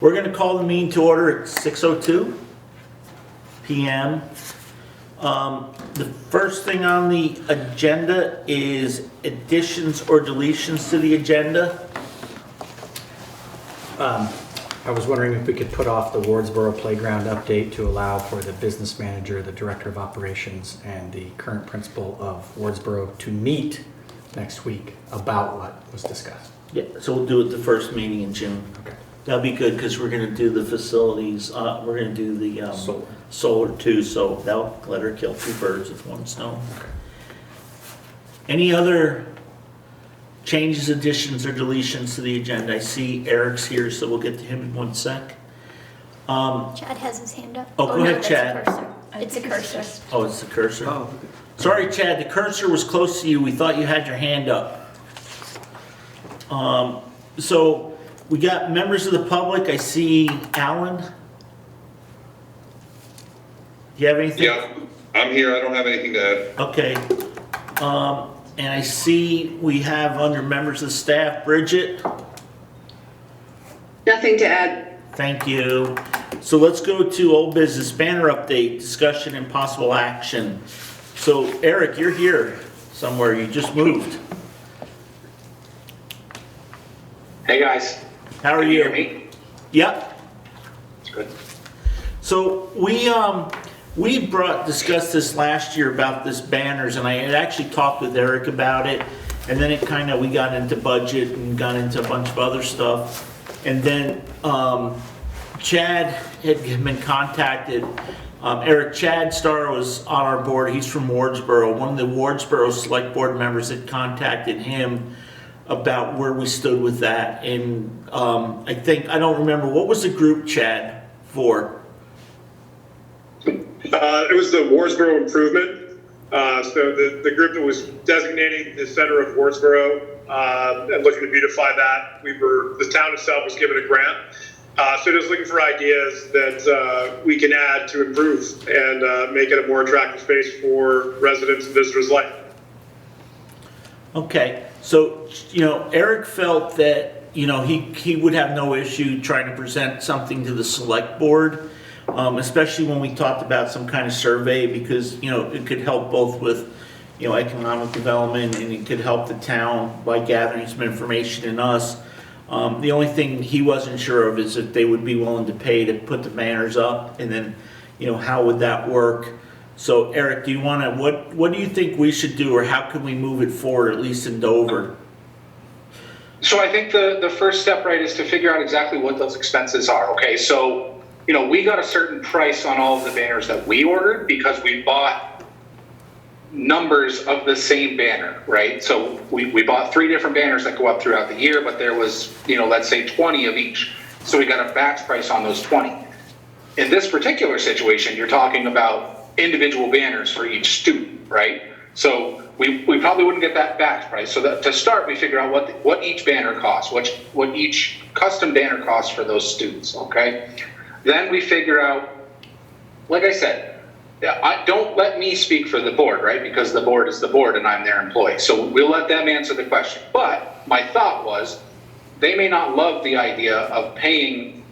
We're going to call the meeting to order at 6:02 p.m. The first thing on the agenda is additions or deletions to the agenda. I was wondering if we could put off the Wardsboro Playground update to allow for the business manager, the director of operations, and the current principal of Wardsboro to meet next week about what was discussed. Yeah, so we'll do it the first meeting in June. Okay. That'll be good because we're going to do the facilities. We're going to do the solar too, so that'll let her kill two birds with one stone. Okay. Any other changes, additions, or deletions to the agenda? I see Eric's here, so we'll get to him in one sec. Chad has his hand up. Oh, go ahead, Chad. It's a cursor. Oh, it's the cursor? Oh. Sorry, Chad, the cursor was close to you. We thought you had your hand up. So we got members of the public. I see Alan. Do you have anything? Yeah, I'm here. I don't have anything to add. Okay. And I see we have under members of the staff, Bridget. Nothing to add. Thank you. So let's go to old business banner update, discussion and possible action. So Eric, you're here somewhere. You just moved. Hey guys. How are Can you? hear me? Yep. That's good. So we discussed this last year about this banners, and I had actually talked with Eric about it, and then we got into budget and got into a bunch of other stuff, and then Chad had been contacted. Chad Starr was on our board. He's from Wardsboro. One of the Wardsboro select board members had contacted him about where we stood with that, and I don't remember, what was the group, Chad, for? It was the Wardsboro Improvement. So the group that was designating the center of Wardsboro and looking to beautify that, the town itself was given a grant. So just looking for ideas that we can add to improve and make it a more attractive space for residents and visitors alike. Okay, so, Eric felt that, he would have no issue trying to present something to the select board, especially when we talked about some kind of survey, because, it could help both with, economic development, and it could help the town by gathering some information in us. The only thing he wasn't sure of is if they would be willing to pay to put the banners up, and then, how would that work? So Eric, what do you think we should do, or how can we move it forward, at least in Dover? So I think the first step, right, is to figure out exactly what those expenses are. Okay, so, we got a certain price on all of the banners that we ordered because we bought numbers of the same banner, right? So we bought 3 different banners that go up throughout the year, but there was, let's say 20 of each. So we got a batch price on those 20. In this particular situation, you're talking about individual banners for each student, right? So we probably wouldn't get that batch price. So that, to start, we figure out what each banner costs, what each custom banner costs for those students, okay? Then we figure out, like I said, don't let me speak for the board, right? Because the board is the board and I'm their employee. So we'll let them answer the question. But my thought was, they may not love the idea of paying,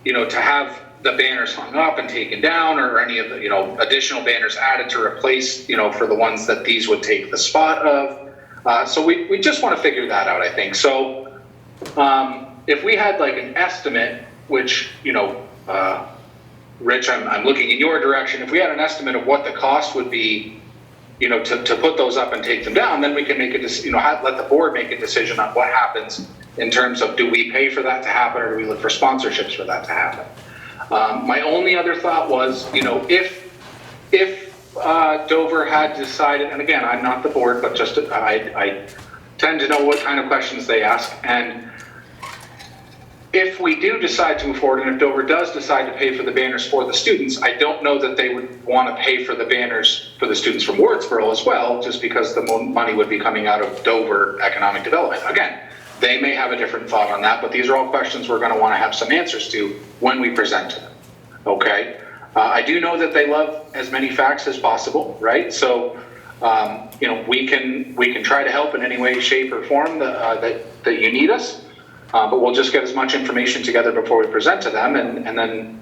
to have the banners hung up and taken down, or any of the, additional banners added to replace, for the ones that these would take the spot of. So we just want to figure that out, I think. So if we had like an estimate, which, Rich, I'm looking in your direction. If we had an estimate of what the cost would be, to put those up and take them down, then we can make let the board make a decision on what happens in terms of, do we pay for that to happen, or do we look for sponsorships for that to happen? My only other thought was, if Dover had decided, and again, I'm not the board, but just I tend to know what kind of questions they ask, and if we do decide to move forward, and if Dover does decide to pay for the banners for the students, I don't know that they would want to pay for the banners for the students from Wardsboro as well, just because the money would be coming out of Dover Economic Development. Again, they may have a different thought on that, but these are all questions we're going to want to have some answers to when we present to them, okay? I do know that they love as many facts as possible, right? So, we can try to help in any way, shape, or form that you need us. But we'll just get as much information together before we present to them and then,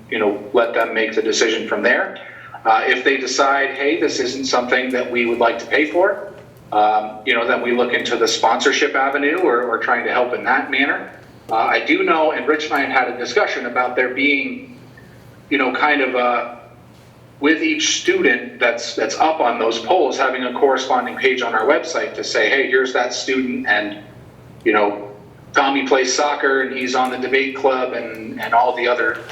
let them make the decision from there. If they decide, hey, this isn't something that we would like to pay for, then we look into the sponsorship avenue or trying to help in that manner. I do know, and Rich and I had a discussion about there being, kind of with each student that's up on those polls, having a corresponding page on our website to say, hey, here's that student, and, Tommy plays soccer and he's on the debate club and all the other,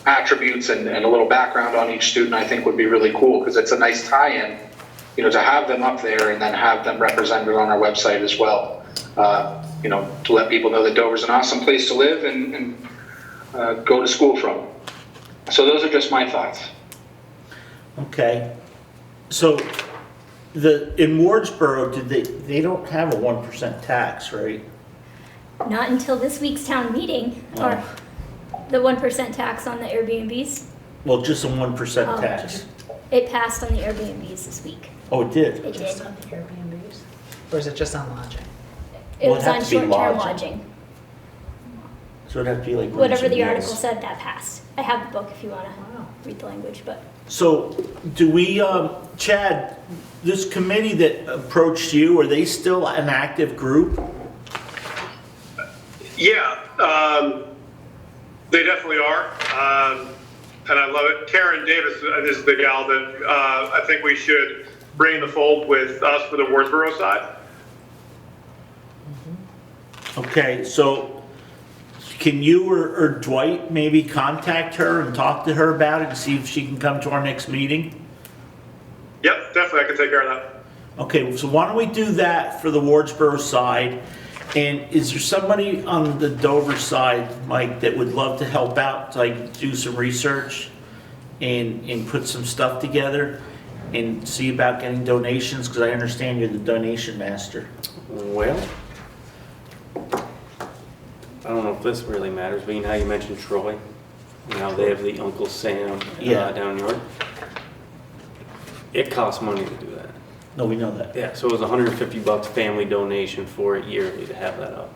attributes and a little background on each student, I think would be really cool because it's a nice tie-in, to have them up there and then have them represented on our website as well. To let people know that Dover's an awesome place to live and go to school from. So those are just my thoughts. Okay. So in Wardsboro, they don't have a 1% tax, right? Not until this week's town meeting, or the 1% tax on the Airbnbs. Well, just a 1% tax. It passed on the Airbnbs this week. Oh, it did? It did. Just on the Airbnbs? Or is it just on lodging? It Well, was it'd on have to be short-term lodging. lodging. So it'd have to be like. Whatever rooms the and article meals. said, that passed. I have the book if you want to read the language, but So do we, Chad, this committee that approached you, are they still an active group? Yeah, they definitely are. And I love it. Karen Davis is the gal that I think we should bring in the fold with us for the Wardsboro side. Okay, so can you or Dwight maybe contact her and talk to her about it and see if she can come to our next meeting? Yep, definitely, I can take care of that. Okay, so why don't we do that for the Wardsboro side? And is there somebody on the Dover side, Mike, that would love to help out, like do some research and put some stuff together and see about getting donations? Because I understand you're the donation master. Well, I don't know if this really matters, but how you mentioned Troy, they have the Uncle Sam down York. It costs money to do that. No, we know that. Yeah, so it was $150 family donation for it yearly to have that up.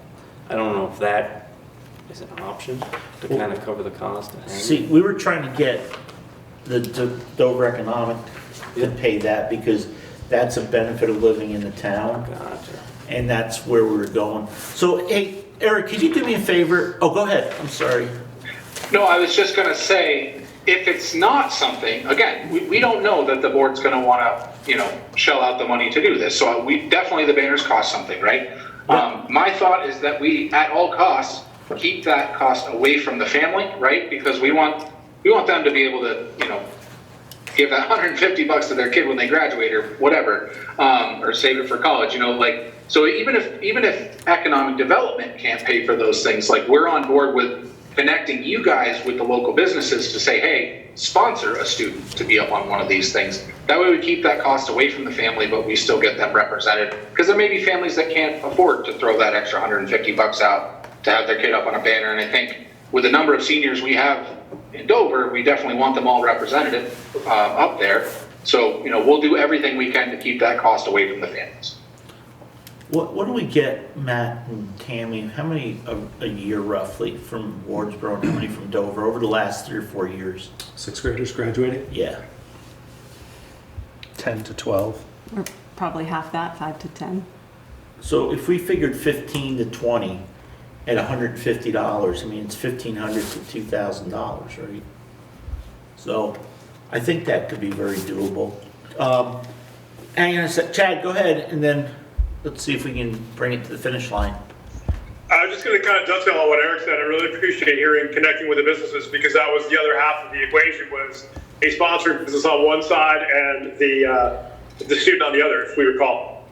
I don't know if that is an option to kind of cover the cost of hanging. See, we were trying to get the Dover Economic to pay that because that's a benefit of living in the town. Gotcha. And that's where we were going. So, hey, Eric, could you do me a favor? Oh, go ahead. I'm sorry. No, I was just going to say, if it's not something, again, we don't know that the board's going to want to, shell out the money to do this. So definitely the banners cost something, right? My thought is that we, at all costs, keep that cost away from the family, right? Because we want them to be able to, give that $150 to their kid when they graduate or whatever, or save it for college, so even if economic development can't pay for those things, like we're on board with connecting you guys with the local businesses to say, hey, sponsor a student to be up on one of these things. That way we keep that cost away from the family, but we still get them represented. Because there may be families that can't afford to throw that extra $150 out to have their kid up on a banner. And I think with the number of seniors we have in Dover, we definitely want them all represented up there. So, we'll do everything we can to keep that cost away from the families. What do we get, Matt and Tammy? How many a year roughly from Wardsboro and how many from Dover over the last 3 or 4 years? 6th graders graduating? Yeah. 10 to 12. Or probably half that, 5 to 10. So if we figured 15 to 20 at $150, I mean, it's $1,500 to $2,000, right? So I think that could be very doable. Hang on a sec. Chad, go ahead, and then let's see if we can bring it to the finish line. I was just going to kind of dovetail on what Eric said. I really appreciate connecting with the businesses because that was the other half of the equation was a sponsored business on one side and the student on the other, if we recall.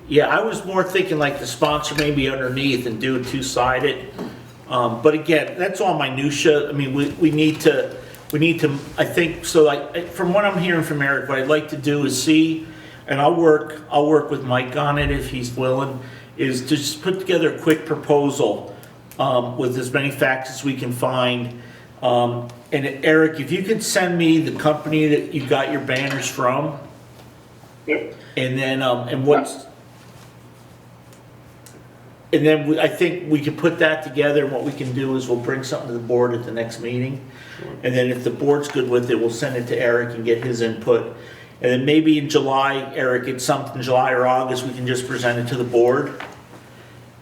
Yeah, I was more thinking like the sponsor maybe underneath and do it two-sided. But again, that's all minutia. I mean, we need to, I think, so like, from what I'm hearing from Eric, what I'd like to do is see, and I'll work with Mike on it if he's willing, is to just put together a quick proposal with as many facts as we can find. And Eric, if you could send me the company that you got your banners from. Yep. And then, and what's, And then I think we can put that together, and what we can do is we'll bring something to the board at the next meeting. And then if the board's good with it, we'll send it to Eric and get his input. And then maybe in July, Eric, it's something July or August, we can just present it to the board.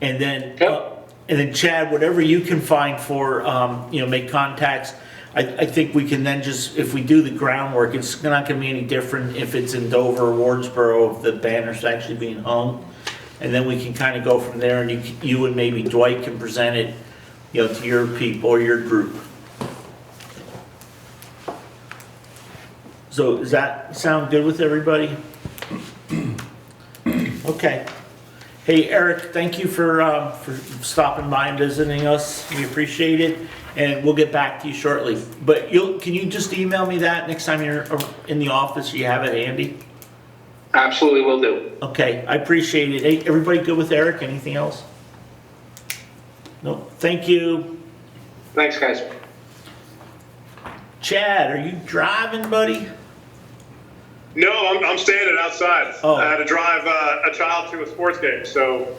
And then, Chad, whatever you can find for, make contacts. I think we can then just, if we do the groundwork, it's not gonna be any different if it's in Dover or Wardsboro, if the banner's actually being hung. And then we can kind of go from there, and you and maybe Dwight can present it, to your people or your group. So does that sound good with everybody? Okay. Hey, Eric, thank you for stopping by and visiting us. We appreciate it, and we'll get back to you shortly. But can you just email me that next time you're in the office, so you have it handy? Absolutely will do. Okay, I appreciate it. Hey, everybody good with Eric? Anything else? No, thank you. Thanks, guys. Chad, are you driving, buddy? No, I'm standing outside. Oh. I had to drive a child to a sports game, so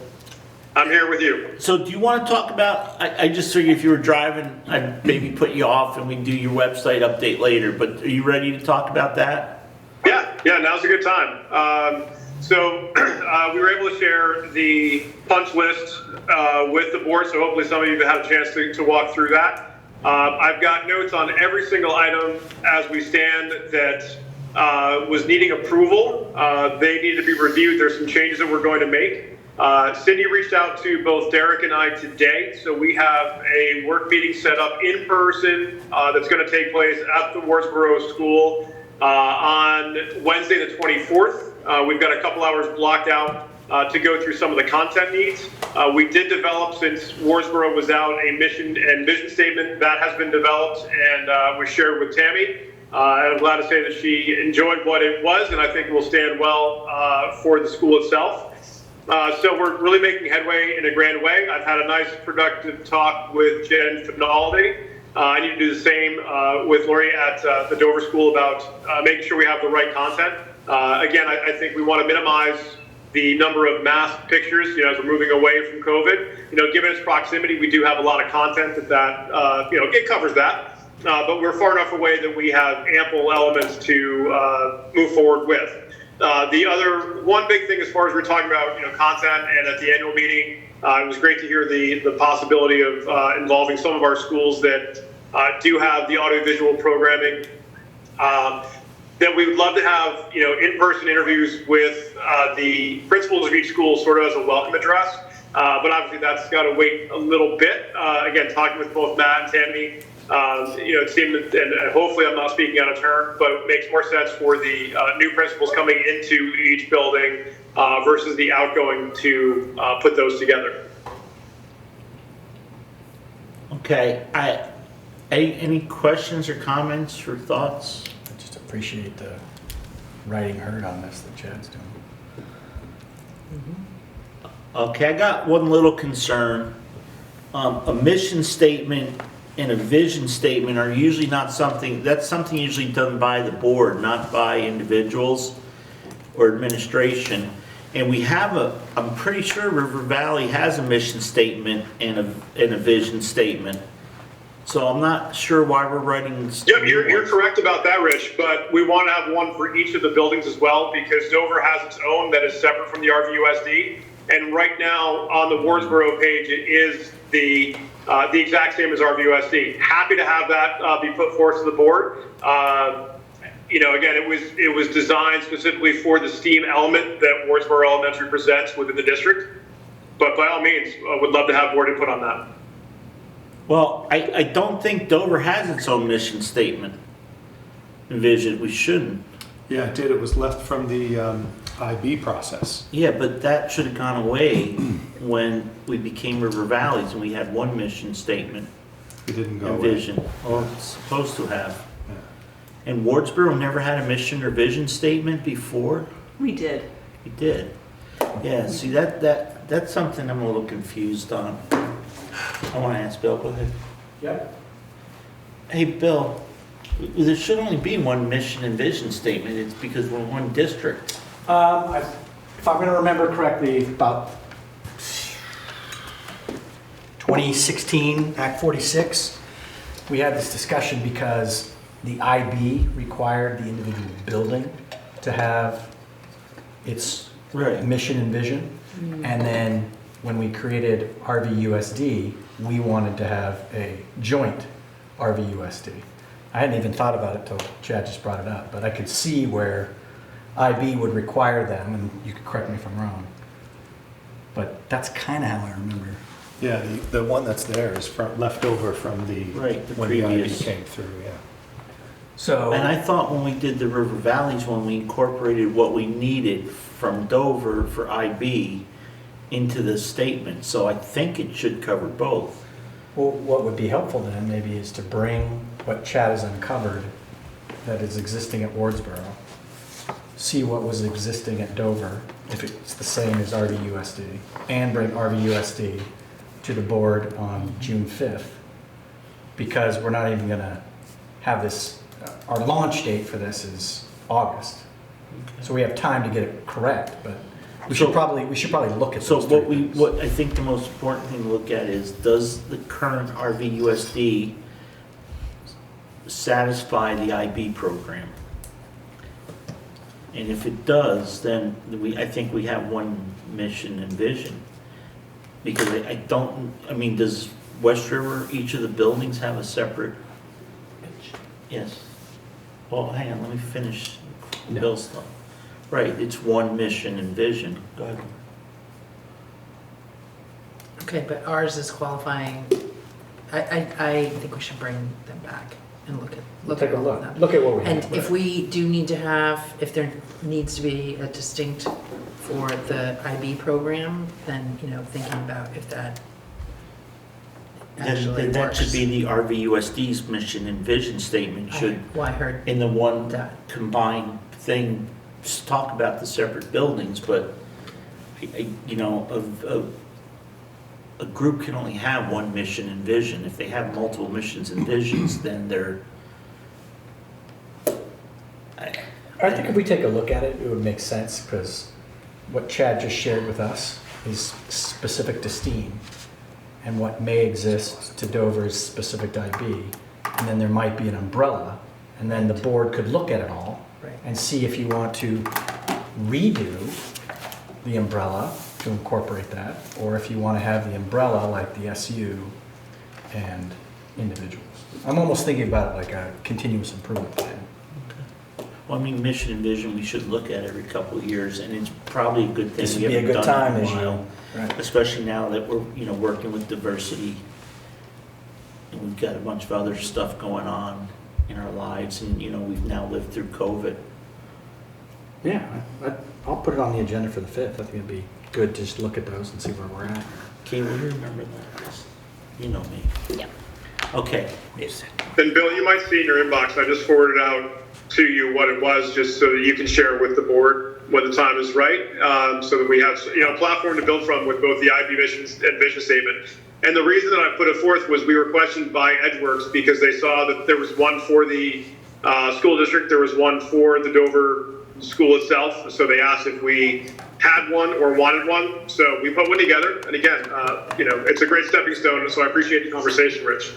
I'm here with you. So do you want to talk about, I just figured if you were driving, I'd maybe put you off and we can do your website update later, but are you ready to talk about that? Yeah, now's a good time. So we were able to share the punch list with the board, so hopefully some of you have had a chance to walk through that. I've got notes on every single item as we stand that was needing approval. They need to be reviewed. There's some changes that we're going to make. Cindy reached out to both Derek and I today, so we have a work meeting set up in person that's going to take place at the Wardsboro School on Wednesday the 24th. We've got a couple hours blocked out to go through some of the content needs. We did develop, since Wardsboro was out, a mission and vision statement that has been developed and was shared with Tammy. I'm glad to say that she enjoyed what it was, and I think it will stand well for the school itself. So we're really making headway in a grand way. I've had a nice, productive talk with Jen Finaldi. I need to do the same with Lori at the Dover School about making sure we have the right content. Again, I think we want to minimize the number of mass pictures, as we're moving away from COVID. Given its proximity, we do have a lot of content that it covers that. But we're far enough away that we have ample elements to move forward with. The other one big thing, as far as we're talking about, content, and at the annual meeting, it was great to hear the possibility of involving some of our schools that do have the audiovisual programming. That we would love to have, in-person interviews with the principals of each school, sort of as a welcome address. But obviously, that's got to wait a little bit. Again, talking with both Matt and Tammy. It seemed, and hopefully I'm not speaking out of turn, but it makes more sense for the new principals coming into each building versus the outgoing to put those together. Okay, any questions or comments or thoughts? I just appreciate the writing heard on this that Chad's doing. Okay, I got one little concern. A mission statement and a vision statement are usually not something, that's something usually done by the board, not by individuals or administration. And we have I'm pretty sure River Valley has a mission statement and a vision statement. So I'm not sure why we're writing. Yep, you're correct about that, Rich, but we want to have one for each of the buildings as well, because Dover has its own that is separate from the RVUSD. And right now on the Wardsboro page, it is the exact same as RVUSD. Happy to have that be put forth to the board. Again, it was designed specifically for the STEAM element that Wardsboro Elementary presents within the district. But by all means, would love to have board input on that. Well, I don't think Dover has its own mission statement and vision. We shouldn't. Yeah, it did. It was left from the IB process. Yeah, but that should have gone away when we became River Valleys and we had one mission statement It didn't go and away. vision. Well, it's supposed to have. Yeah. And Wardsboro never had a mission or vision statement before? We did. We did. Yeah, see, that's something I'm a little confused on. I want to ask Bill, go ahead. Yep. Hey, Bill, there should only be one mission and vision statement. It's because we're one district. If I'm going to remember correctly, about 2016, Act 46, we had this discussion because the IB required the individual building to have its Right. mission and vision. And then when we created RVUSD, we wanted to have a joint RVUSD. I hadn't even thought about it till Chad just brought it up, but I could see where IB would require them, and you could correct me if I'm wrong. But that's kind of how I remember. Yeah, the one that's there is left over from the, Right, the when the IB previous. came through, yeah. So, And I thought when we did the River Valleys one, we incorporated what we needed from Dover for IB into the statement, so I think it should cover both. well, what would be helpful then maybe is to bring what Chad has uncovered that is existing at Wardsboro, see what was existing at Dover, if it's the same as RVUSD, and bring RVUSD to the board on June 5th, because we're not even gonna have this, our launch date for this is August. So we have time to get it correct, but we should probably look at So those three what things. what I think the most important thing to look at is, does the current RVUSD satisfy the IB program? And if it does, then I think we have one mission and vision. Because I mean, does West River, each of the buildings have a separate? Yes. Well, hang on, let me finish No. Bill's stuff. Right, it's one mission and vision. Go ahead. Okay, but ours is qualifying, I think we should bring them back and look Take at a all look, of them. look at what we have. And if we do need to have, if there needs to be a distinct for the IB program, then, thinking about if that actually Then that works. should be the RVUSD's mission and vision statement, should, Well, I heard in the one that. combined thing, just talk about the separate buildings, but, a group can only have one mission and vision. If they have multiple missions and visions, then they're, I think if we take a look at it, it would make sense, because what Chad just shared with us is specific to STEAM, and what may exist to Dover is specific to IB, and then there might be an umbrella, and then the board could look at it all Right. and see if you want to redo the umbrella to incorporate that, or if you want to have the umbrella like the SU and individuals. I'm almost thinking about it like a continuous improvement plan. well, I mean, mission and vision, we should look at every couple of years, and it's probably a good thing. This would we be a haven't good done it time in a as while. you, right. Especially now that we're, working with diversity. And we've got a bunch of other stuff going on in our lives, and, we've now lived through COVID. Yeah, I'll put it on the agenda for the 5th. I think it'd be good to just look at those and see where we're at. Okay, will you remember that? You know me. Yep. Okay. And Bill, you might see in your inbox, I just forwarded out to you what it was, just so that you can share with the board when the time is right, so that we have, a platform to build from with both the IB missions and vision statement. And the reason that I put it forth was we were questioned by Edgeworks because they saw that there was one for the school district, there was one for the Dover school itself. So they asked if we had one or wanted one. So we put one together. And again, it's a great stepping stone. So I appreciate the conversation, Rich.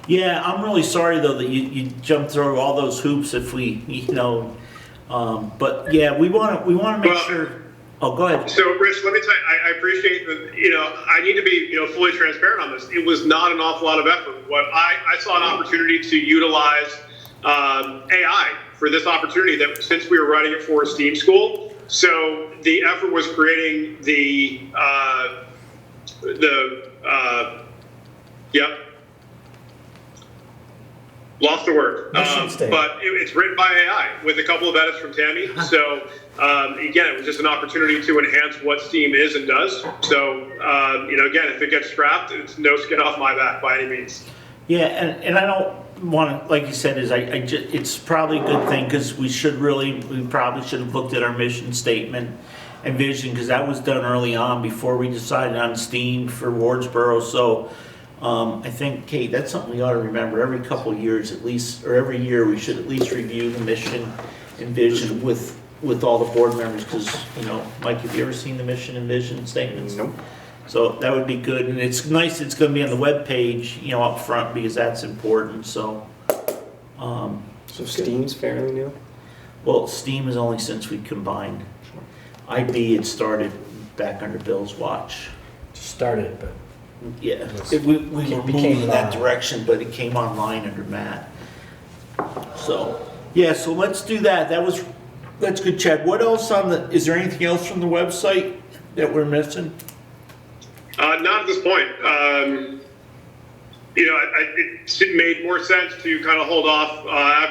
Yeah, I'm really sorry though that you jumped through all those hoops if we, but yeah, we want to make sure. Oh, go ahead. So, Rich, let me tell you, I appreciate that, I need to be, fully transparent on this. It was not an awful lot of effort. What I saw an opportunity to utilize AI for this opportunity that since we were writing it for a STEAM school. So the effort was creating lost the word. Mission statement. But it's written by AI with a couple of edits from Tammy. So again, it was just an opportunity to enhance what STEAM is and does. So again, if it gets scrapped, it's no skin off my back by any means. Yeah, and I don't want to, like you said, it's probably a good thing because we probably should have looked at our mission statement and vision, because that was done early on before we decided on STEAM for Wardsboro. So I think, Kate, that's something we ought to remember every couple of years at least, or every year we should at least review the mission and vision with all the board members, because, Mike, have you ever seen the mission and vision statements? Nope. So that would be good, and it's nice it's gonna be on the webpage, you know, up front, because that's important, so. So Steam's fairly new? Well, Steam is only since we combined. IB had started back under Bill's watch. Started, but Yeah, Yes. we It were became moving in that live. direction, but it came online under Matt. So, yeah, so let's do that. That's good, Chad. What else is there anything else from the website that we're missing? Not at this point. It made more sense to kind of hold off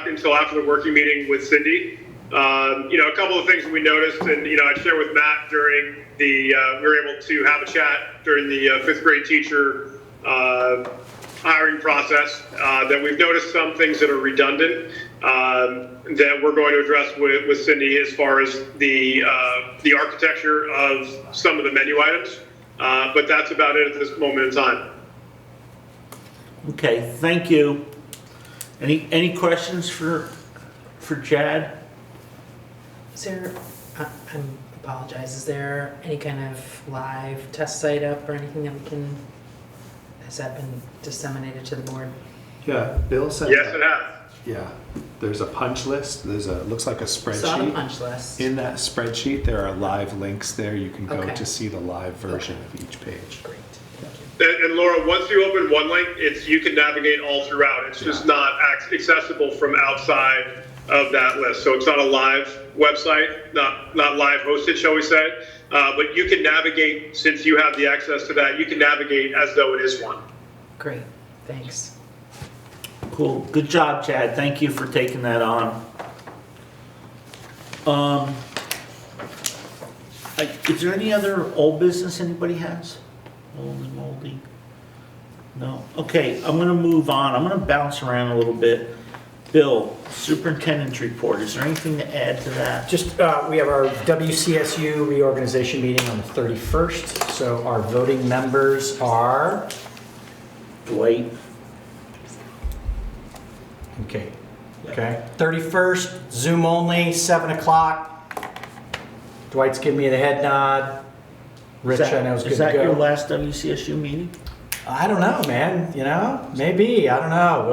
until after the working meeting with Cindy. A couple of things that we noticed, and I shared with Matt during we were able to have a chat during the fifth grade teacher hiring process, that we've noticed some things that are redundant that we're going to address with Cindy as far as the architecture of some of the menu items. But that's about it at this moment in time. Okay, thank you. Any questions for Chad? Is there, I apologize, is there any kind of live test site up or anything that we can, has that been disseminated to the board? Yeah, Bill said. Yes, it has. Yeah, there's a punch list, looks like a Saw the spreadsheet. punch list. In that spreadsheet, there are live links there. You can go Okay. to see the live version of each page. Great, thank you. And Laura, once you open one link, you can navigate all throughout. It's just not accessible from outside of that list. So it's not a live website, not live hosted, shall we say. But you can navigate, since you have the access to that, you can navigate as though it is one. Great, thanks. Cool. Good job, Chad. Thank you for taking that on. Is there any other old business anybody has? Old and moldy? No? Okay, I'm gonna move on. I'm gonna bounce around a little bit. Bill, superintendent's report. Is there anything to add to that? just, we have our WCSU reorganization meeting on the 31st. So our voting members are, Dwight? okay, 31st, Zoom only, 7 o'clock. Dwight's giving me the head nod. Rich, I know, is good Is to that your go. last WCSU meeting? I don't know, man, maybe, I don't know.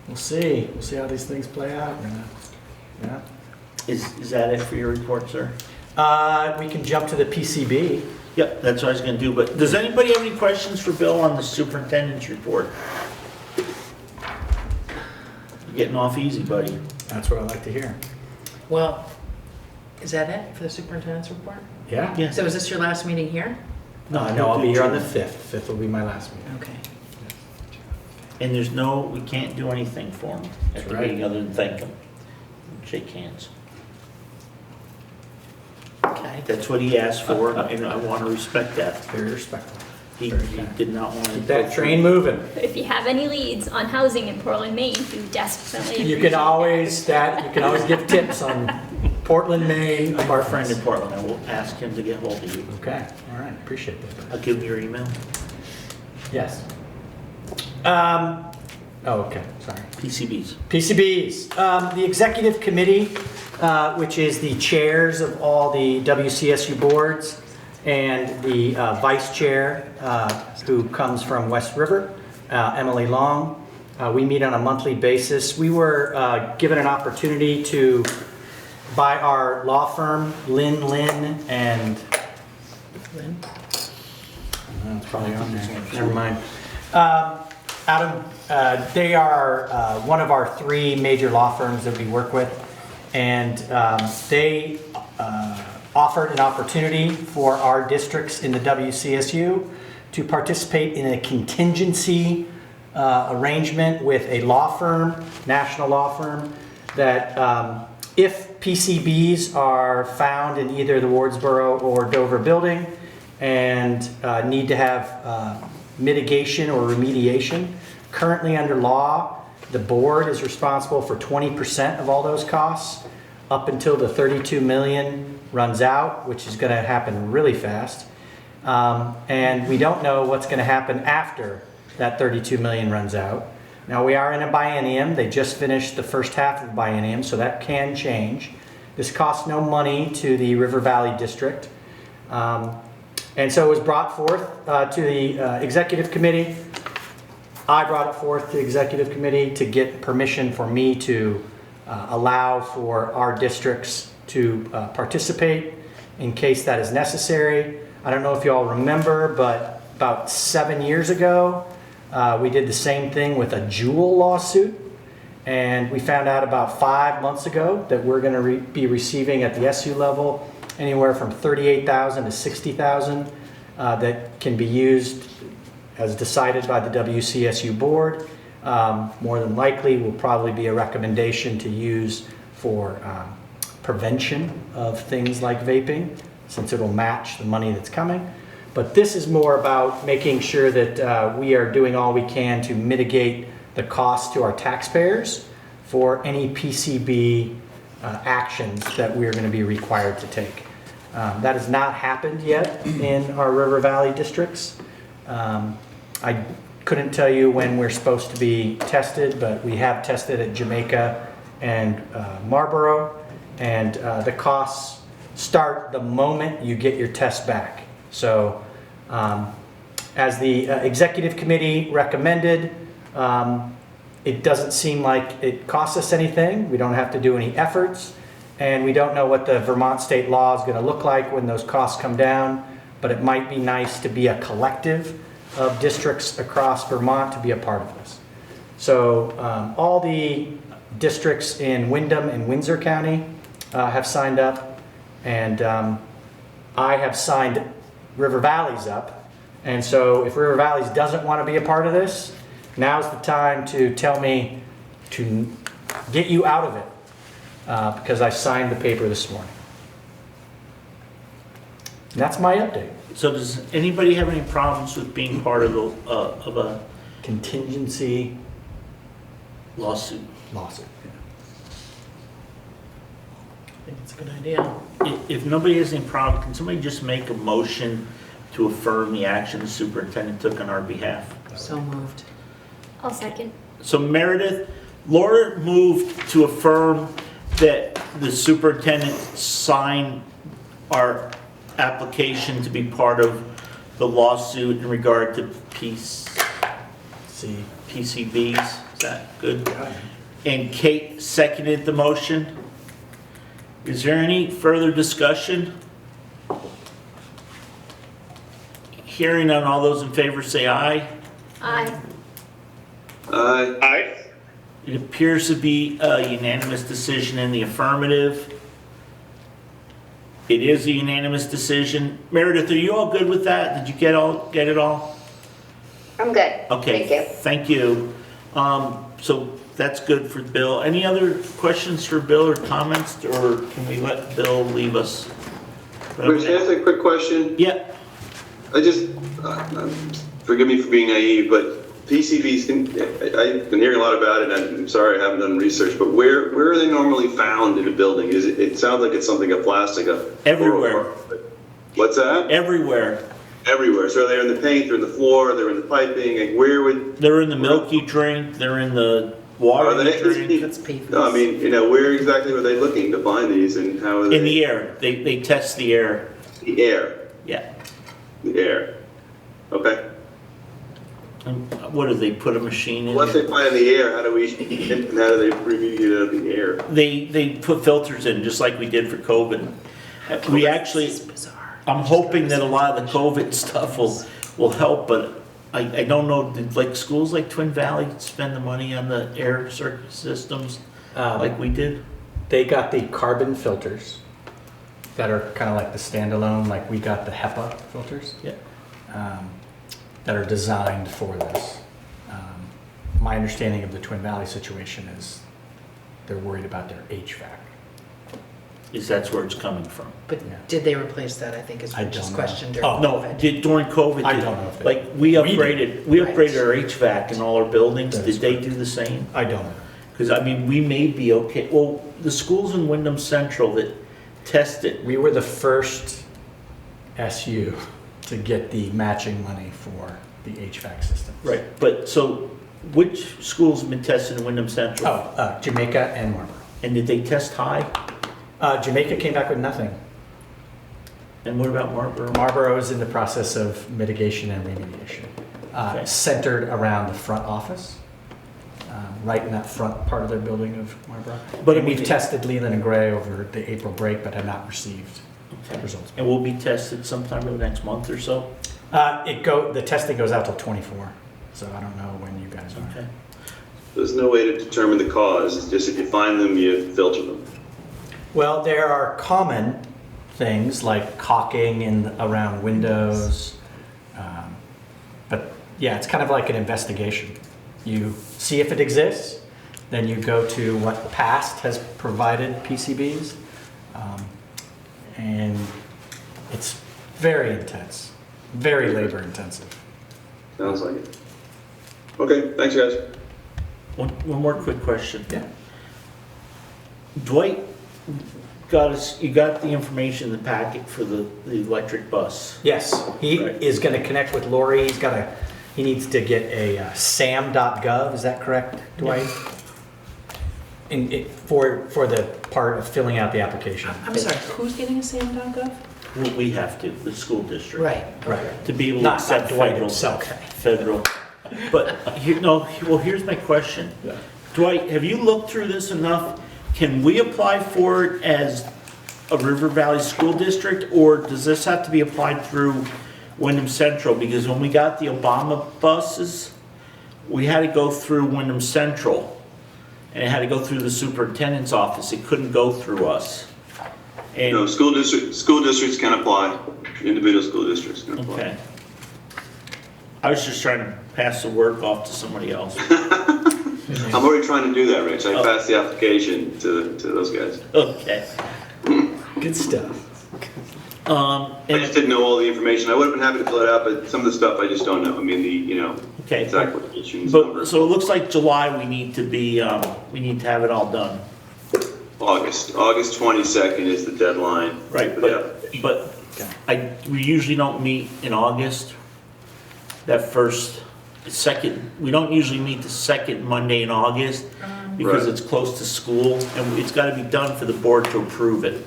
We'll see. We'll see how these things play out. Yeah. Is that it for your report, sir? We can jump to the PCB. Yep, that's what I was gonna do, but does anybody have any questions for Bill on the superintendent's report? You're getting off easy, buddy. That's what I like to hear. Well, is that it for the superintendent's report? Yeah? Yeah. So is this your last meeting here? No, I'll be here on the 5th. 5th will be my last meeting. Okay. And we can't do anything for him at That's the right. meeting other than thank him. Shake hands. Okay, that's what he asked for, and I want to respect that. Very respectful. He did not want to. Keep that train moving. If you have any leads on housing in Portland, Maine, we desperately You appreciate can always give tips on Portland, Maine. I'm our friend in Portland. I will ask him to get hold of you. Okay, all right, appreciate that. I'll give him your email. Yes. Okay, sorry. PCBs. PCBs. The executive committee, which is the chairs of all the WCSU boards and the vice chair, who comes from West River, Emily Long. We meet on a monthly basis. We were given an opportunity to, by our law firm, Lynn and... Lynn? It's probably on there. Never mind. They are one of our 3 major law firms that we work with, and they offered an opportunity for our districts in the WCSU to participate in a contingency arrangement with a law firm, national law firm, that if PCBs are found in either the Wardsboro or Dover building and need to have mitigation or remediation. Currently under law, the board is responsible for 20% of all those costs up until the 32 million runs out, which is going to happen really fast. And we don't know what's going to happen after that 32 million runs out. Now we are in a biennium. They just finished the first half of the biennium, so that can change. This costs no money to the River Valley District. And so it was brought forth to the executive committee. I brought it forth to the executive committee to get permission for me to allow for our districts to participate in case that is necessary. I don't know if you all remember, but about 7 years ago, we did the same thing with a Jewel lawsuit. And we found out about 5 months ago that we're going to be receiving at the SU level anywhere from $38,000 to $60,000 that can be used as decided by the WCSU board. More than likely will probably be a recommendation to use for prevention of things like vaping, since it'll match the money that's coming. But this is more about making sure that we are doing all we can to mitigate the cost to our taxpayers for any PCB actions that we're going to be required to take. That has not happened yet in our River Valley districts. I couldn't tell you when we're supposed to be tested, but we have tested at Jamaica and Marlboro, and the costs start the moment you get your test back. So as the executive committee recommended, it doesn't seem like it costs us anything. We don't have to do any efforts, and we don't know what the Vermont state law is going to look like when those costs come down, but it might be nice to be a collective of districts across Vermont to be a part of this. So all the districts in Windham and Windsor County have signed up, and I have signed River Valleys up. And so if River Valleys doesn't want to be a part of this, now's the time to tell me to get you out of it, because I signed the paper this morning. And that's my update. So does anybody have any problems with being part of a Contingency lawsuit? lawsuit. I think it's a good idea. If nobody has any problem, can somebody just make a motion to affirm the action the superintendent took on our behalf? So moved. I'll second. So Meredith, Laura moved to affirm that the superintendent sign our application to be part of the lawsuit in regard to PCBs. Is that good? And Kate seconded the motion. Is there any further discussion? Hearing none, all those in favor say aye. Aye. Aye. It appears to be a unanimous decision in the affirmative. It is a unanimous decision. Meredith, are you all good with that? Did you get it all? I'm good. Okay. Thank you. Thank you. So that's good for Bill. Any other questions for Bill or comments, or can we let Bill leave us? Rich, can I ask a quick question? Yeah. I just, forgive me for being naive, but PCBs, I've been hearing a lot about it, and I'm sorry I haven't done research, but where are they normally found in a building? It sounds like it's something of plastic. Everywhere. What's that? Everywhere. Everywhere. So they're in the paint, they're in the floor, they're in the piping, like where would... They're in the milk you drink, they're in the water Are they- you drink. That's PFAS. No, I mean, where exactly were they looking to find these, and how are they? In the air. They test the air. The air. Yeah. The air. Okay. And what do they put a machine in? Once they find in the air, how do they remove it out of the air? They put filters in, just like we did for COVID. We actually, This is bizarre. I'm hoping that a lot of the COVID stuff will help, but I don't know, did like schools like Twin Valley spend the money on the air circuit systems like we did? They got the carbon filters that are kind of like the standalone, like we got the HEPA filters. Yeah. That are designed for this. My understanding of the Twin Valley situation is they're worried about their HVAC. Is that's where it's coming from? But Yeah. did they replace that, I think is I Rich's don't know. question during Oh, No, COVID. during COVID. I don't know if they- Like, we did. upgraded our HVAC in all our buildings. That is Did they correct. do the same? I don't know. Because, I mean, we may be okay. Well, the schools in Wyndham Central that tested, We were the first SU to get the matching money for the HVAC system. right, but so which schools have been tested in Wyndham Central? Oh, Jamaica and Marlboro. And did they test high? Jamaica came back with nothing. And what about Marlboro? Marlboro is in the process of mitigation and remediation, Okay. centered around the front office, right in that front part of their building of Marlboro. But And we- we've tested Leland and Gray over the April break, but have not received Okay. results. And we'll be tested sometime in the next month or so? The testing goes out till 24, so I don't know when you guys are. Okay. There's no way to determine the cause, it's just if you find them, you filter them. Well, there are common things like caulking around windows. But yeah, it's kind of like an investigation. You see if it exists, then you go to what past has provided PCBs. And it's very intense, very labor intensive. Sounds like it. Okay, thanks, guys. One more quick question. Yeah. Dwight you got the information in the packet for the electric bus. Yes, he Right. is going to connect with Lori. He needs to get a sam.gov, is that correct, Dwight? For the part of filling out the application. I'm sorry, who's getting a sam.gov? We have to, the school district. Right. To be able to Not accept Dwight federal. himself. Federal. But here's my question. Dwight, have you looked through this enough? Can we apply for it as a River Valley School District, or does this have to be applied through Wyndham Central? Because when we got the Obama buses, we had to go through Wyndham Central, and it had to go through the superintendent's office. It couldn't go through us. No, And, school districts can apply, individual school districts can apply. okay. I was just trying to pass the work off to somebody else. I'm already trying to do that, Rich. I passed the application to those guys. Okay. Good stuff. I And just didn't know all the information. I would have been happy to fill it out, but some of the stuff I just don't know. I mean, Okay. exact locations. But, so it looks like July, we need to have it all done. August 22nd is the deadline. Right, for the but we usually don't meet in August. We don't usually meet the second Monday in August because Right. it's close to school and it's gotta be done for the board to approve it.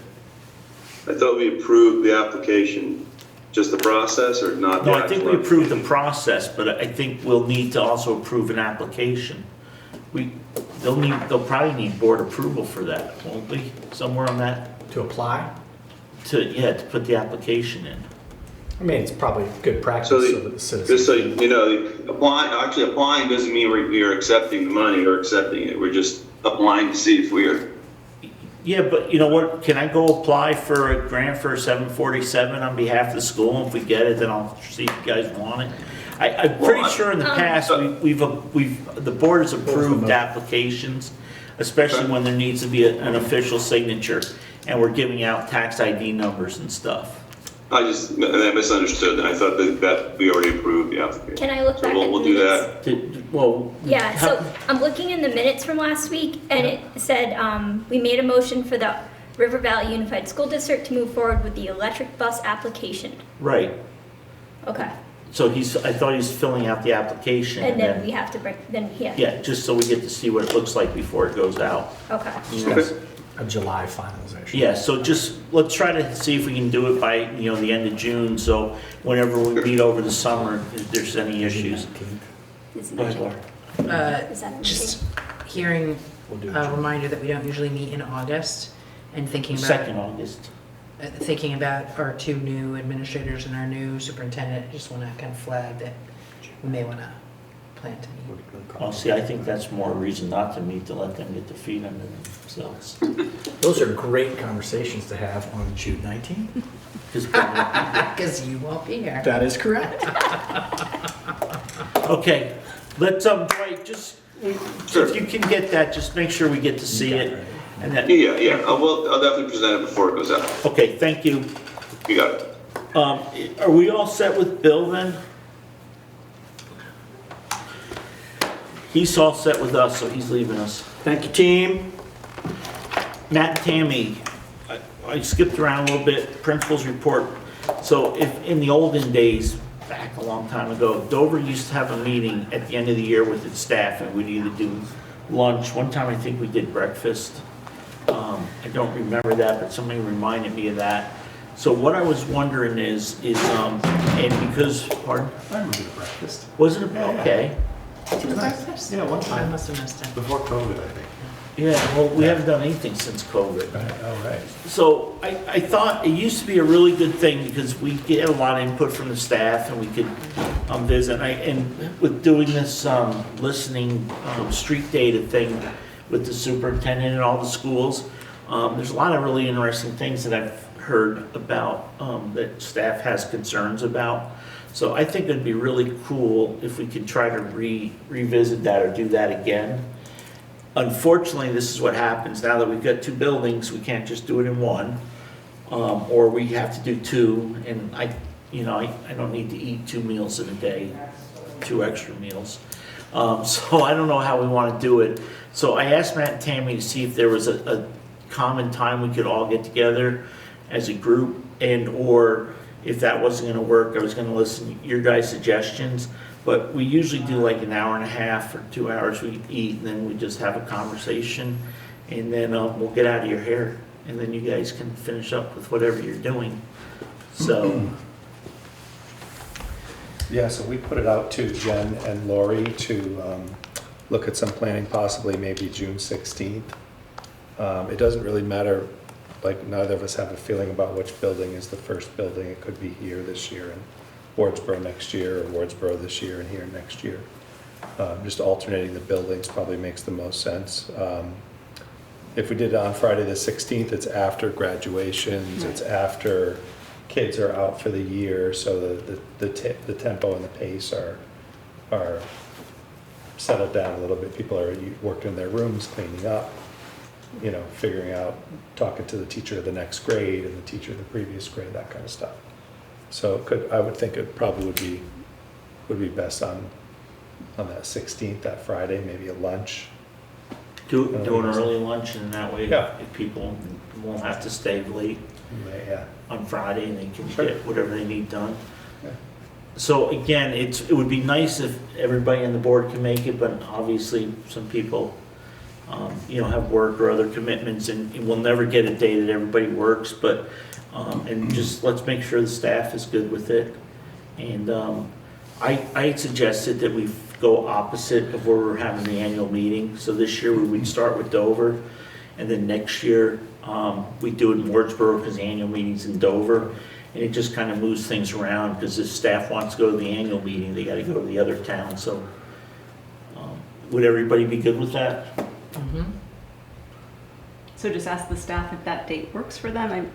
I thought we approved the application, just the process or not? No, the I think we actual approved the application? process, but I think we'll need to also approve an application. They'll probably need board approval for that, won't we? Somewhere on that, To apply? to put the application in. I mean, it's probably good practice So so that the citizens. just so you know, applying doesn't mean we're accepting the money or accepting it. We're just applying to see if we're, Yeah, but you know what, can I go apply for a grant for a 747 on behalf of the school? If we get it, then I'll see if you guys want it. I'm pretty sure in the past, the board has approved applications, especially when there needs to be an official signature, and we're giving out tax ID numbers and stuff. I misunderstood. I thought that we already approved the application. Can I look So back at we'll the do minutes? that. Well. Yeah, so I'm looking in the minutes from last week, and it said, we made a motion for the River Valley Unified School District to move forward with the electric bus application. Right, Okay, so I thought he's filling out the application. and then we have to bring, Yeah, just so we get to see what it looks like before it goes out. Okay. That's a July finalization. Yeah, so let's try to see if we can do it by, the end of June, so whenever we meet over the summer, if there's any issues. Is Go ahead, Laura. is that Just hearing We'll do it. a reminder that we don't usually meet in August and thinking Second August. about our two new administrators and our new superintendent. I just want to kind of flag that we may want to plan to meet. Oh, see, I think that's more reason not to meet, to let them get their feet under themselves. Those are great conversations to have on June 19th. Because you won't be here. That is correct. Okay, let's, Dwight, Sure. if you can get that, just make sure we get to see it. And that, Yeah. I'll definitely present it before it goes out. okay, thank you. You got it. Are we all set with Bill then? He's all set with us, so he's leaving us. Thank you, team. Matt and Tammy, I skipped around a little bit, principal's report. So if, in the olden days, back a long time ago, Dover used to have a meeting at the end of the year with its staff, and we'd either do lunch. One time I think we did breakfast. I don't remember that, but somebody reminded me of that. So what I was wondering is, and because, pardon, I remember the breakfast. was it, Yeah, yeah. okay. It was nice. Yeah, one I time. must have missed it. Before COVID, I think. Yeah, well, we haven't done anything since COVID. Oh, right. So I thought it used to be a really good thing because we get a lot of input from the staff and we could visit. And with doing this listening street data thing with the superintendent and all the schools, there's a lot of really interesting things that I've heard about that staff has concerns about. So I think it'd be really cool if we could try to revisit that or do that again. Unfortunately, this is what happens. Now that we've got two buildings, we can't just do it in one, or we have to do two, and I don't need to eat 2 meals in a day, 2 extra meals. So I don't know how we want to do it. So I asked Matt and Tammy to see if there was a common time we could all get together as a group, and or if that wasn't going to work, I was going to listen to your guys' suggestions. But we usually do like an hour and a half or 2 hours. We eat and then we just have a conversation, and then we'll get out of your hair, and then you guys can finish up with whatever you're doing. So Yeah, so we put it out to Jen and Lori to look at some planning, possibly maybe June 16th. It doesn't really matter, like neither of us have a feeling about which building is the first building. It could be here this year and Wardsboro next year, or Wardsboro this year and here next year. Just alternating the buildings probably makes the most sense. If we did it on Friday the 16th, it's after graduations, it's after kids are out for the year, so the tempo and the pace are settled down a little bit. People are working in their rooms, cleaning up, figuring out, talking to the teacher of the next grade and the teacher of the previous grade, that kind of stuff. So I would think it probably would be best on that 16th, that Friday, maybe a lunch. do an early lunch, and that way Yeah. if people won't have to stay late Yeah. on Friday, and they can Sure. get whatever they need done. Yeah. So again, it would be nice if everybody on the board can make it, but obviously some people, have work or other commitments, and we'll never get a day that everybody works, but, and just let's make sure the staff is good with it. And I suggested that we go opposite of where we're having the annual meeting. So this year we would start with Dover, and then next year we do it in Wardsboro because the annual meeting's in Dover. And it just kind of moves things around, because if staff wants to go to the annual meeting, they got to go to the other town. So would everybody be good with that? So just ask the staff if that date works for them.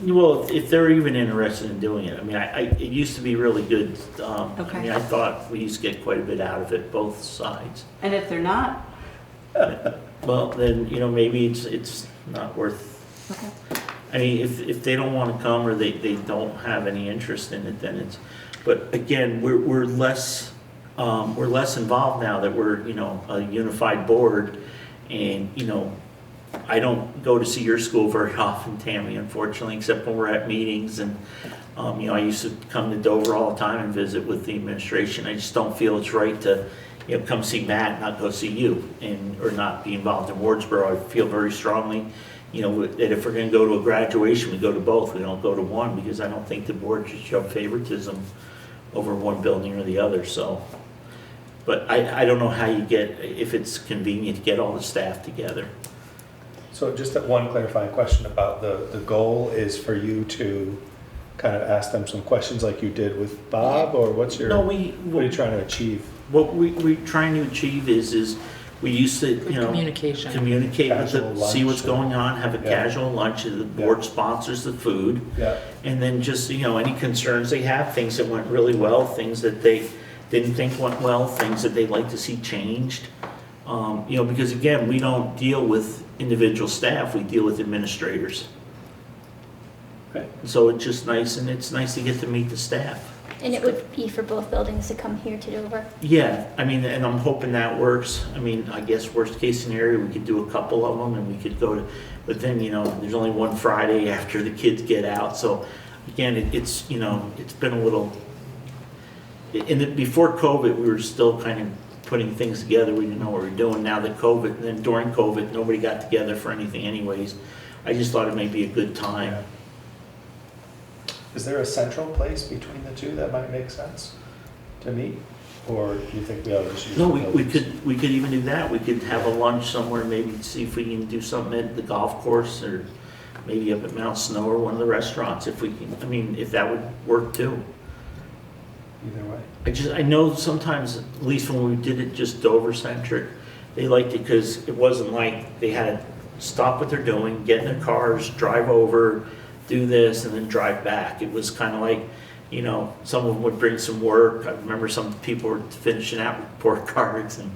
Well, if they're even interested in doing it. I mean, it used to be really good. Okay. I mean, I thought we used to get quite a bit out of it, both sides. And if they're not, Well, then, maybe it's not worth. okay. I mean, if they don't want to come, or they don't have any interest in it, then it's, but again, we're less involved now that we're, a unified board. And, I don't go to see your school very often, Tammy, unfortunately, except when we're at meetings. And, I used to come to Dover all the time and visit with the administration. I just don't feel it's right to, come see Matt, not go see you, or not be involved in Wardsboro. I feel very strongly, that if we're going to go to a graduation, we go to both. We don't go to one, because I don't think the board should show favoritism over one building or the other. So, but I don't know how you if it's convenient to get all the staff together. So just that one clarifying question about the goal is for you to kind of ask them some questions like you did with Bob, or what are you trying to achieve? What we're trying to achieve is we used to, Communication. communicate with Casual them, see lunch what's going on, have a Yeah. casual lunch, and the board sponsors the food. Yeah. And then just, any concerns they have, things that went really well, things that they didn't think went well, things that they'd like to see changed. Because again, we don't deal with individual staff, we deal with administrators. Okay. So it's just nice, and it's nice to get to meet the staff. And it would be for both buildings to come here to Dover. Yeah, I mean, and I'm hoping that works. I mean, I guess worst case scenario, we could do a couple of them, and we could go to, but then, there's only one Friday after the kids get out. So again, it's been a little, before COVID, we were still kind of putting things together. We didn't know what we were doing. Now that COVID, and then during COVID, nobody got together for anything anyways. I just thought it may be a good time. Is there a central place between the two that might make sense to meet? Or do you think we ought to just use No, the we buildings? could even do that. We could have a lunch somewhere, maybe see if we can do something at the golf course or maybe up at Mount Snow or one of the restaurants if we can, I mean, if that would work too. Either way. I know sometimes, at least when we did it just Dover centric, they liked it because it wasn't like they had to stop what they're doing, get in their cars, drive over, do this, and then drive back. It was kind of like, you know, some of them would bring some work. I remember some people were finishing out report cards and,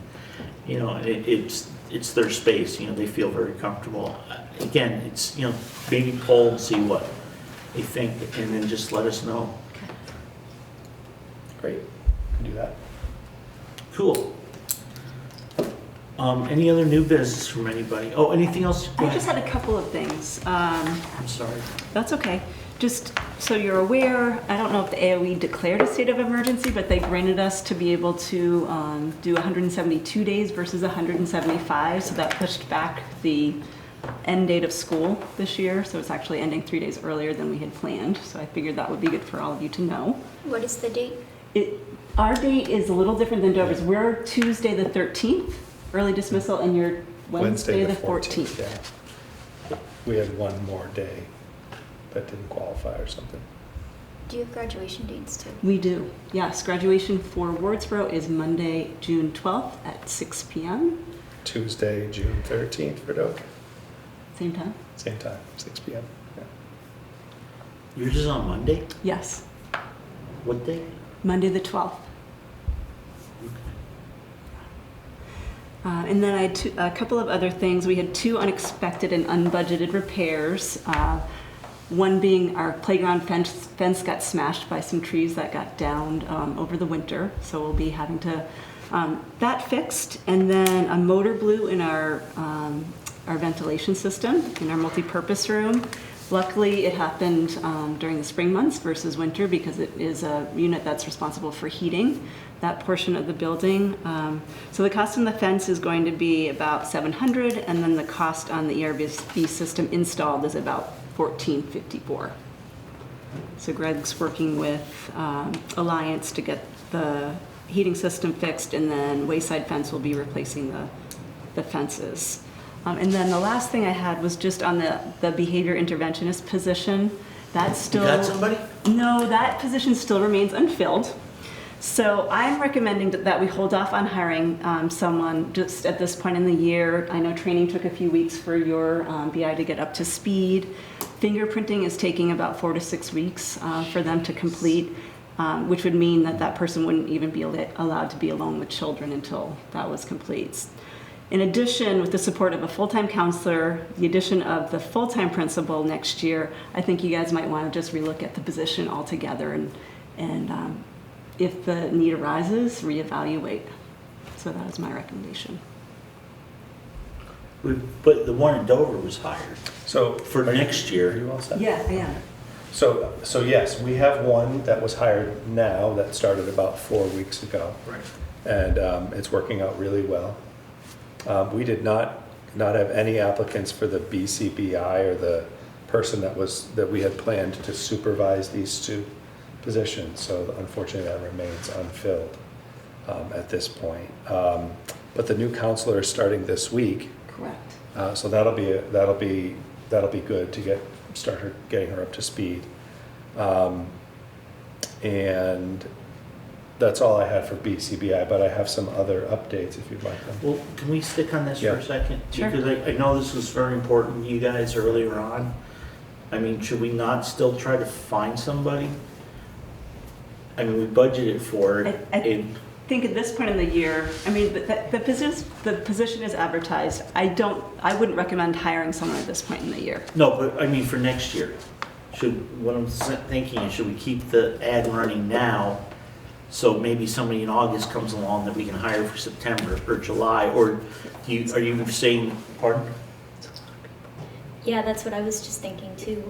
you know, it's their space, you know, they feel very comfortable. Again, it's, you know, maybe poll and see what they think and then just let us know. Great, can do that. Cool. Any other new business from anybody? Oh, anything else? Go I ahead. just had a couple of things. I'm sorry. That's okay. Just so you're aware, I don't know if the AOE declared a state of emergency, but they granted us to be able to do 172 days versus 175. So that pushed back the end date of school this year. So it's actually ending 3 days earlier than we had planned. So I figured that would be good for all of you to know. What is the date? Our date is a little different than Dover's. We're Tuesday the 13th, early dismissal, and you're Wednesday the 14th. Yeah. We had one more day that didn't qualify or something. Do you have graduation dates too? We do, yes. Graduation for Wardsboro is Monday, June 12th at 6 p.m. Tuesday, June 13th for Dover. Same time? Same time, 6 p.m. Yeah. Yours is on Monday? Yes, What day? Monday the 12th. And then I had a couple of other things. We had 2 unexpected and unbudgeted repairs. One being our playground fence got smashed by some trees that got downed over the winter. So we'll be having to that fixed. And then a motor blew in our ventilation system in our multi-purpose room. Luckily, it happened during the spring months versus winter because it is a unit that's responsible for heating that portion of the building. So the cost on the fence is going to be about $700, and then the cost on the RVUSD system installed is about $1,454. So Greg's working with Alliance to get the heating system fixed, and then Wayside Fence will be replacing the fences. And then the last thing I had was just on the behavior interventionist position. That's still... You got somebody? No, that position still remains unfilled. So I'm recommending that we hold off on hiring someone just at this point in the year. I know training took a few weeks for your BI to get up to speed. Fingerprinting is taking about 4 to 6 weeks for them to complete, which would mean that person wouldn't even be allowed to be alone with children until that was complete. In addition, with the support of a full-time counselor, the addition of the full-time principal next year, I think you guys might want to just relook at the position altogether and if the need arises, reevaluate. So that is my recommendation. But the one in Dover was hired So for next year. Are you all set? Yeah, I am. So yes, we have one that was hired now that started about 4 weeks ago. Right. And it's working out really well. We did not have any applicants for the BCBI or the person that we had planned to supervise these 2 positions. So unfortunately, that remains unfilled at this point. But the new counselor is starting this week. Correct. So that'll be good to start getting her up to speed. And that's all I had for BCBI, but I have some other updates if you'd like them. Well, can we stick on this for Yeah. a second? Sure. Because I know this was very important to you guys earlier on. I mean, should we not still try to find somebody? I mean, we budgeted for it. I think at this point in the year, I mean, the position is advertised. I wouldn't recommend hiring someone at this point in the year. No, but I mean for next year. What I'm thinking is, should we keep the ad running now? So maybe somebody in August comes along that we can hire for September or July, or are you saying, pardon? Yeah, that's what I was just thinking too,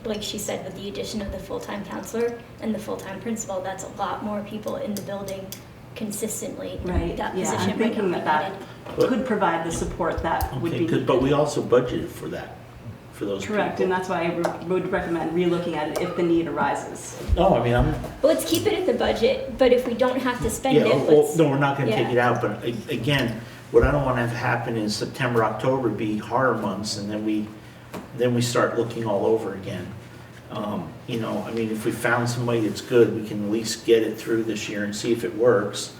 like she said, with the addition of the full-time counselor and the full-time principal, that's a lot more people in the building consistently. Right, That yeah, position I'm might thinking not be that needed. could provide the support that would be Okay, needed. but we also budgeted for that, for those people. Correct, and that's why I would recommend relooking at it if the need arises. No, I mean, But let's keep it at the budget, but if we don't have to spend yeah, it, well, let's. no, we're not gonna take yeah. it out, but again, what I don't wanna have happen is September, October be horror months, and then we start looking all over again. You know, I mean, if we found somebody that's good, we can at least get it through this year and see if it works,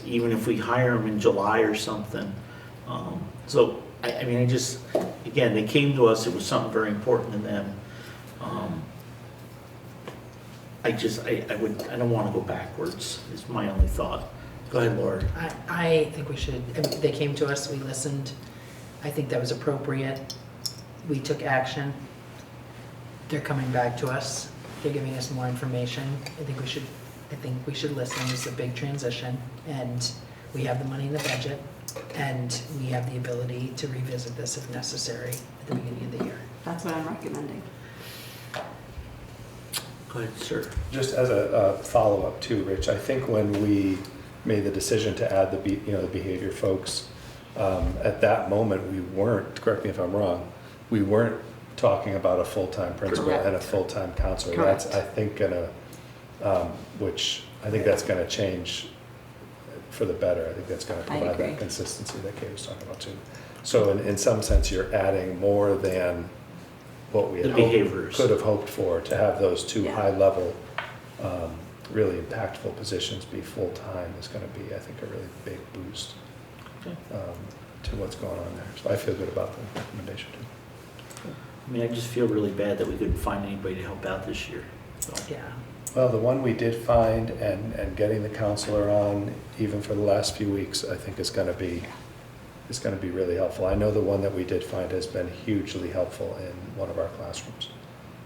even if we hire them in July or something. So, I mean, again, they came to us, it was something very important to them. I don't wanna go backwards, is my only thought. Go ahead, Laura. I think we should, I mean, they came to us, we listened. I think that was appropriate. We took action. They're coming back to us. They're giving us more information. I think we should listen. It's a big transition, and we have the money in the budget, and we have the ability to revisit this if necessary at the beginning of the year. That's what I'm recommending. Go ahead, sir. Just as a follow-up too, Rich, I think when we made the decision to add the behavior folks, at that moment, we weren't, correct me if I'm wrong, we weren't talking about a full-time principal Correct. and a full-time counselor. Correct. That's, I think, which I think that's gonna change for the better. I think that's gonna I provide agree. that consistency that Kay was talking about too. So in some sense, you're adding more than what we The had behaviors. could have hoped for, to have those two Yeah. high-level, really impactful positions be full-time is gonna be, I think, a really big boost Okay. to what's going on there. So I feel good about the recommendation too. I mean, I just feel really bad that we couldn't find anybody to help out this year. So, Yeah. Well, the one we did find and getting the counselor on, even for the last few weeks, I think is gonna be really helpful. I know the one that we did find has been hugely helpful in one of our classrooms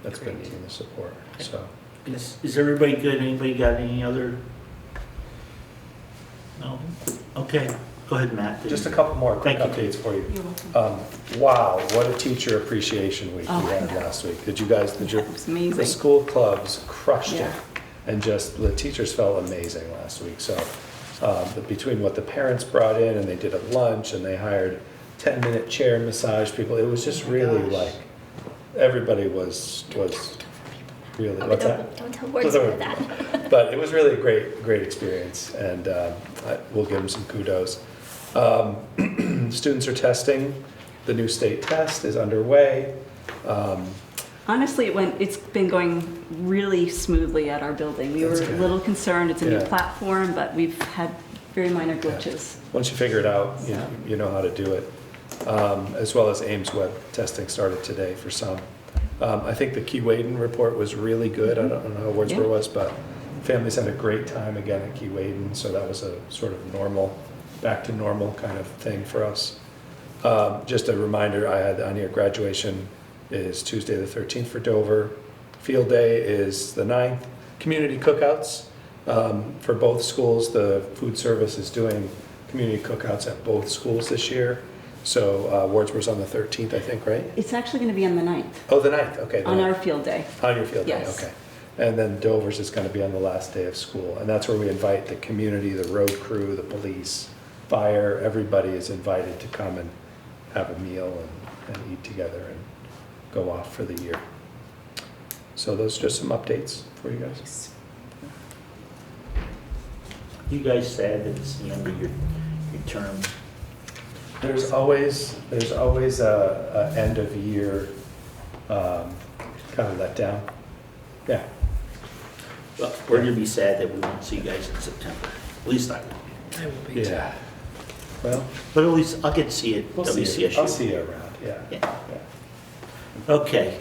that's been Great. needing the support, so. Is everybody good? Anybody got any other? No? Okay, go ahead, Matt. Just a couple more quick Thank you. updates for you. You're welcome. Wow, what a teacher appreciation week Oh, we I had know. last week. Did you guys, It was amazing. the school clubs crushed it. Yeah. And just, the teachers felt amazing last week. So between what the parents brought in, and they did a lunch, and they hired 10-minute chair massage people, it was just Oh my really gosh. like, everybody was really, Oh, what's that? don't tell words about that. But it was really a great experience, and we'll give them some kudos. Students are testing. The new state test is underway. Honestly, it's been going really smoothly at our building. We were That's a good. little concerned. It's a new Yeah. platform, but we've had very minor glitches. Once you figure it out, So. you know how to do it. As well as Ames web testing started today for some. I think the Keewaydin report was really good. I don't know how Wardsboro Yeah. was, but families had a great time again at Keewaydin, so that was a sort of normal, back to normal kind of thing for us. Just a reminder, I had on here, graduation is Tuesday the 13th for Dover. Field day is the 9th. Community cookouts for both schools. The food service is doing community cookouts at both schools this year. So Wardsboro's on the 13th, I think, right? It's actually going to be on the 9th, Oh, the 9th, okay. the on 9th. our field day. On your field day, Yes. okay. And then Dover's is going to be on the last day of school. And that's where we invite the community, the road crew, the police, fire, everybody is invited to come and have a meal and eat together and go off for the year. So those are just some updates for you guys. You guys sad that it's the end of your term? There's always a end of year kind of letdown. Yeah. Well, we're gonna be sad that we won't see you guys in September. At least I will. I will be too. Yeah. Well, But at least I'll get to see it at we'll see. WCSU. I'll see you around, yeah. Yeah. Okay.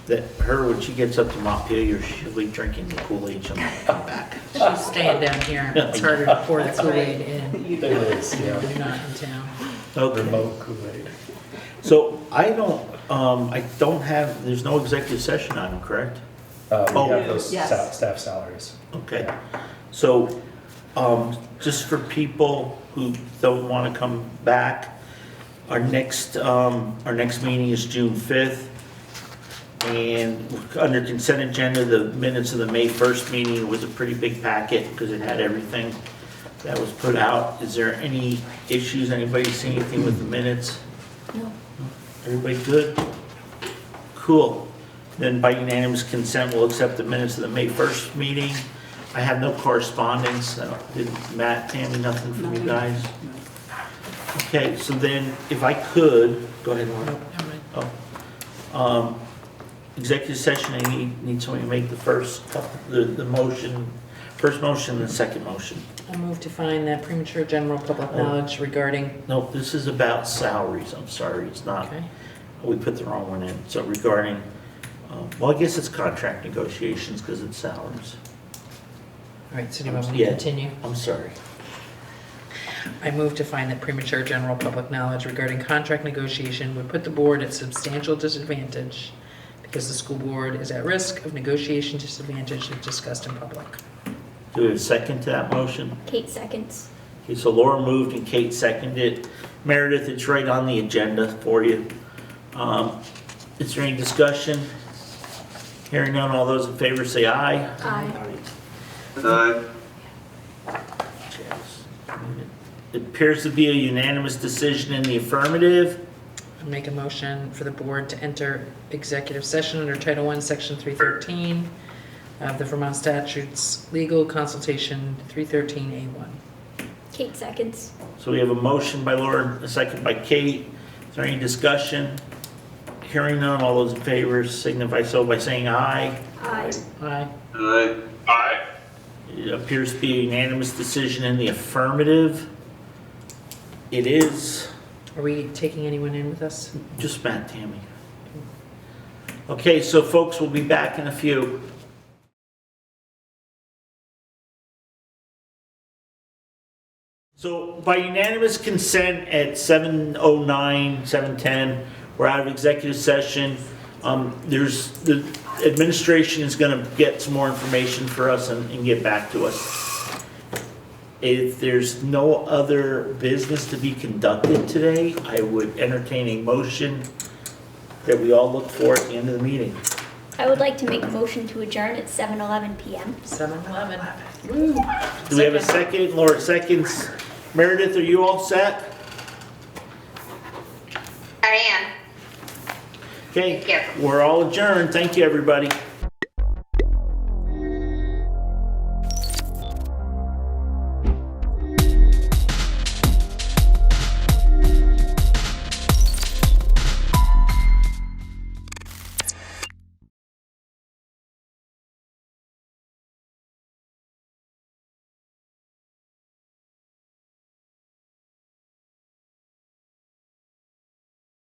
That her, when she gets up to Montpelier, she'll be drinking the Kool-Aid, she'll not come back. She's staying down here. It's harder to pour the Kool-Aid in. It is, When yeah. you're not in town. Okay. Remote Kool-Aid. So I don't have, there's no executive session on them, correct? We Oh, have those yes. staff salaries. Okay. So, just for people who don't want to come back, our next meeting is June 5th. And under consent agenda, the minutes of the May 1st meeting was a pretty big packet because it had everything that was put out. Is there any issues? Anybody see anything with the minutes? No. Everybody good? Cool. Then by unanimous consent, we'll accept the minutes of the May 1st meeting. I have no correspondence. Didn't Matt, Tammy, nothing from you guys? Okay, so then if I could, go ahead, Laura. Oh. Executive session, I need somebody to make the first, the motion, first motion and the second motion. I move to find that premature general public knowledge regarding, No, this is about salaries, I'm sorry, it's not. okay, We put the wrong one in. So regarding, well, I guess it's contract negotiations because it's salaries. all right, so do you want me to Yeah. continue? I'm sorry. I move to find that premature general public knowledge regarding contract negotiation would put the board at substantial disadvantage because the school board is at risk of negotiation disadvantage if discussed in public. Do we have a second to that motion? Kate seconds. Okay, so Laura moved and Kate seconded. Meredith, it's right on the agenda for you. Is there any discussion? Hearing none, all those in favor say aye. Aye. It appears to be a unanimous decision in the affirmative. I make a motion for the board to enter executive session under Title I, Section 313 of the Vermont Statutes Legal Consultation 313A1. Kate seconds. So we have a motion by Laura, a second by Kate. Is there any discussion? Hearing none, all those in favor signify so by saying aye. Aye. Aye. Aye. Aye. It appears to be a unanimous decision in the affirmative. It is Are we taking anyone in with us? just Matt, Tammy. Okay, so folks, we'll be back in a few. So by unanimous consent at 7:09, 7:10, we're out of executive session. The administration is going to get some more information for us and get back to us. If there's no other business to be conducted today, I would entertain a motion that we all look for at the end of the meeting. I would like to make a motion to adjourn at 7:11 p.m. 7-Eleven. Do we have a second? Laura seconds. Meredith, are you all set? I am. Okay, Thank you. we're all adjourned. Thank you, everybody.